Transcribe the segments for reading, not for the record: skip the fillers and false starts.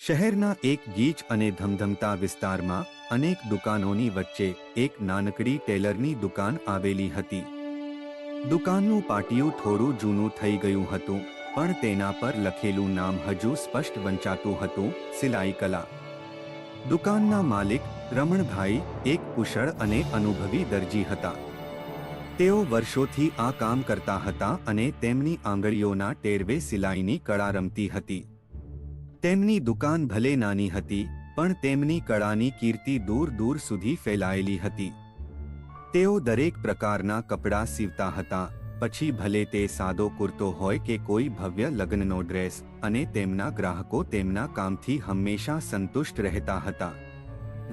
શહેરના એક ગીચ અને ધમધમતા વિસ્તારમાં અનેક દુકાનોની વચ્ચે એક નાનકડી ટેલરની દુકાન આવેલી હતી. દુકાનનું પાટિયું થોડું જૂનું થઈ ગયું હતું, પણ તેના પર લખેલું નામ હજુ સ્પષ્ટ વંચાતું હતું: સિલાઈ કલા. દુકાનના માલિક રમણભાઈ એક કુશળ અને અનુભવી દરજી હતા. તેઓ વર્ષોથી આ કામ કરતા હતા અને તેમની આંગળીઓના ટેરવે સિલાઈની કળા રમતી હતી. તેમની દુકાન ભલે નાની હતી, પણ તેમની કળાની કીર્તિ દૂર દૂર સુધી ફેલાયેલી હતી. તેઓ દરેક પ્રકારના કપડાં સીવતા હતા, પછી ભલે તે સાદો કુર્તો હોય કે કોઈ ભવ્ય લગ્નનો ડ્રેસ, અને તેમના ગ્રાહકો તેમના કામથી હંમેશા સંતુષ્ટ રહેતા હતા.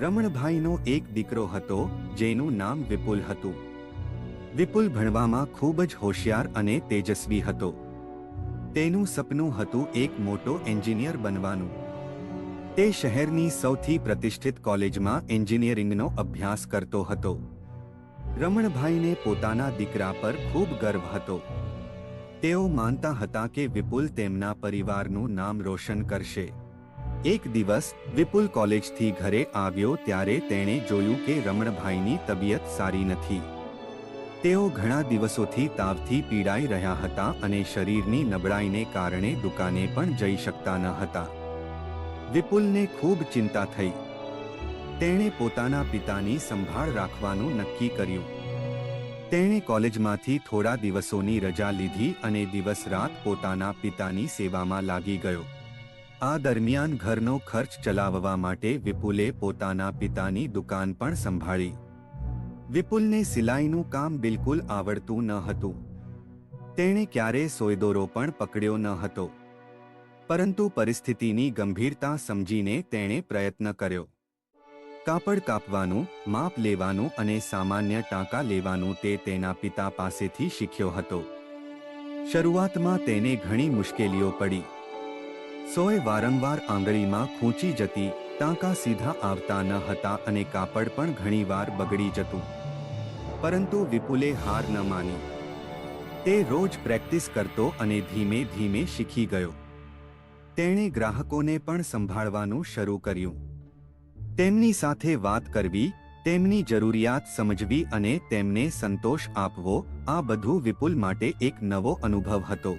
રમણભાઈનો એક દીકરો હતો, જેનું નામ વિપુલ હતું. વિપુલ ભણવામાં ખૂબ જ હોશિયાર અને તેજસ્વી હતો. તેનું સપનું હતું એક મોટો એન્જિનિયર બનવાનું. તે શહેરની સૌથી પ્રતિષ્ઠિત કોલેજમાં એન્જિનિયરિંગનો અભ્યાસ કરતો હતો. રમણભાઈને પોતાના દીકરા પર ખૂબ ગર્વ હતો. તેઓ માનતા હતા કે વિપુલ તેમના પરિવારનું નામ રોશન કરશે. એક દિવસ વિપુલ કોલેજથી ઘરે આવ્યો ત્યારે તેણે જોયું કે રમણભાઈની તબિયત સારી નથી. તેઓ ઘણા દિવસોથી તાવથી પીડાઈ રહ્યા હતા અને શરીરની નબળાઈને કારણે દુકાને પણ જઈ શકતા ન હતા. વિપુલને ખૂબ ચિંતા થઈ. તેણે પોતાના પિતાની સંભાળ રાખવાનું નક્કી કર્યું. તેણે કોલેજમાંથી થોડા દિવસોની રજા લીધી અને દિવસ રાત પોતાના પિતાની સેવામાં લાગી ગયો. આ દરમિયાન ઘરનો ખર્ચ ચલાવવા માટે વિપુલે પોતાના પિતાની દુકાન પણ સંભાળી. વિપુલને સિલાઈનું કામ બિલકુલ આવડતું ન હતું. તેણે ક્યારેય સોયદોરો પણ પકડ્યો ન હતો. પરંતુ પરિસ્થિતિની ગંભીરતા સમજીને તેણે પ્રયત્ન કર્યો. કાપડ કાપવાનું, માપ લેવાનું અને સામાન્ય ટાંકા લેવાનું તે તેના પિતા પાસેથી શીખ્યો હતો. શરૂઆતમાં તેને ઘણી મુશ્કેલીઓ પડી. સોય વારંવાર આંગળીમાં ખૂંચી જતી, ટાંકા સીધા આવતા ન હતા અને કાપડ પણ ઘણીવાર બગડી જતું. પરંતુ વિપુલે હાર ન માની. તે રોજ પ્રેક્ટિસ કરતો અને ધીમે ધીમે શીખી ગયો. તેણે ગ્રાહકોને પણ સંભાળવાનું શરૂ કર્યું. તેમની સાથે વાત કરવી, તેમની જરૂરિયાત સમજવી અને તેમને સંતોષ આપવો, આ બધું વિપુલ માટે એક નવો અનુભવ હતો.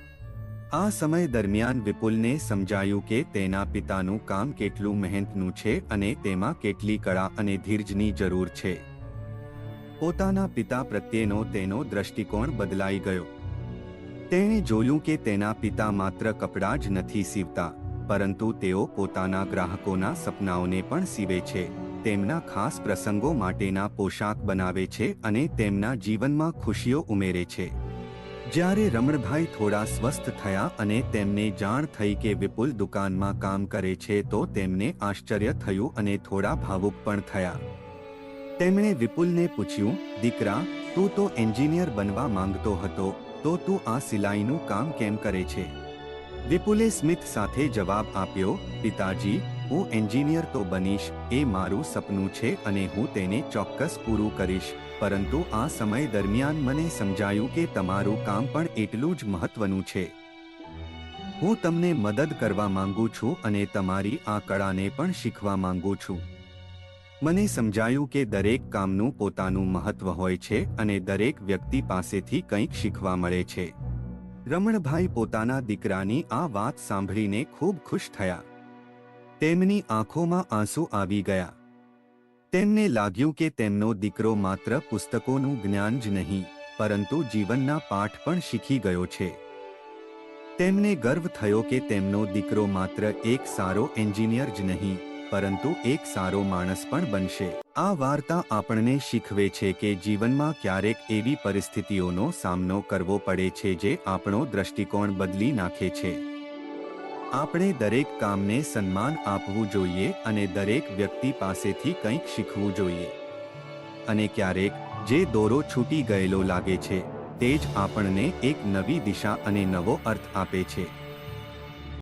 આ સમય દરમિયાન વિપુલને સમજાયું કે તેના પિતાનું કામ કેટલું મહેનતનું છે અને તેમાં કેટલી કળા અને ધીરજની જરૂર છે. પોતાના પિતા પ્રત્યેનો તેનો દૃષ્ટિકોણ બદલાઈ ગયો. તેણે જોયું કે તેના પિતા માત્ર કપડાં જ નથી સીવતા, પરંતુ તેઓ પોતાના ગ્રાહકોના સપનાઓને પણ સીવે છે, તેમના ખાસ પ્રસંગો માટેના પોશાક બનાવે છે અને તેમના જીવનમાં ખુશીઓ ઉમેરે છે. જ્યારે રમણભાઈ થોડા સ્વસ્થ થયા અને તેમને જાણ થઈ કે વિપુલ દુકાનમાં કામ કરે છે તો તેમને આશ્ચર્ય થયું અને થોડા ભાવુક પણ થયા. તેમણે વિપુલને પૂછ્યું, દીકરા, તું તો એન્જિનિયર બનવા માંગતો હતો, તો તું આ સિલાઈનું કામ કેમ કરે છે? વિપુલે સ્મિત સાથે જવાબ આપ્યો, પિતાજી, હું એન્જિનિયર તો બનીશ, એ મારું સપનું છે અને હું તેને ચોક્કસ પૂરું કરીશ. પરંતુ આ સમય દરમિયાન મને સમજાયું કે તમારું કામ પણ એટલું જ મહત્વનું છે. હું તમને મદદ કરવા માંગુ છું અને તમારી આ કળાને પણ શીખવા માંગુ છું. મને સમજાયું કે દરેક કામનું પોતાનું મહત્વ હોય છે અને દરેક વ્યક્તિ પાસેથી કંઈક શીખવા મળે છે. રમણભાઈ પોતાના દીકરાની આ વાત સાંભળીને ખૂબ ખુશ થયા. તેમની આંખોમાં આંસુ આવી ગયા. તેમને લાગ્યું કે તેમનો દીકરો માત્ર પુસ્તકોનું જ્ઞાન જ નહીં, પરંતુ જીવનના પાઠ પણ શીખી ગયો છે. તેમને ગર્વ થયો કે તેમનો દીકરો માત્ર એક સારો એન્જિનિયર જ નહીં, પરંતુ એક સારો માણસ પણ બનશે. આ વાર્તા આપણને શીખવે છે કે જીવનમાં ક્યારેક એવી પરિસ્થિતિઓનો સામનો કરવો પડે છે જે આપણો દૃષ્ટિકોણ બદલી નાખે છે. આપણે દરેક કામને સન્માન આપવું જોઈએ અને દરેક વ્યક્તિ પાસેથી કંઈક શીખવું જોઈએ. અને ક્યારેક જે દોરો છૂટી ગયેલો લાગે છે, તે જ આપણને એક નવી દિશા અને નવો અર્થ આપે છે.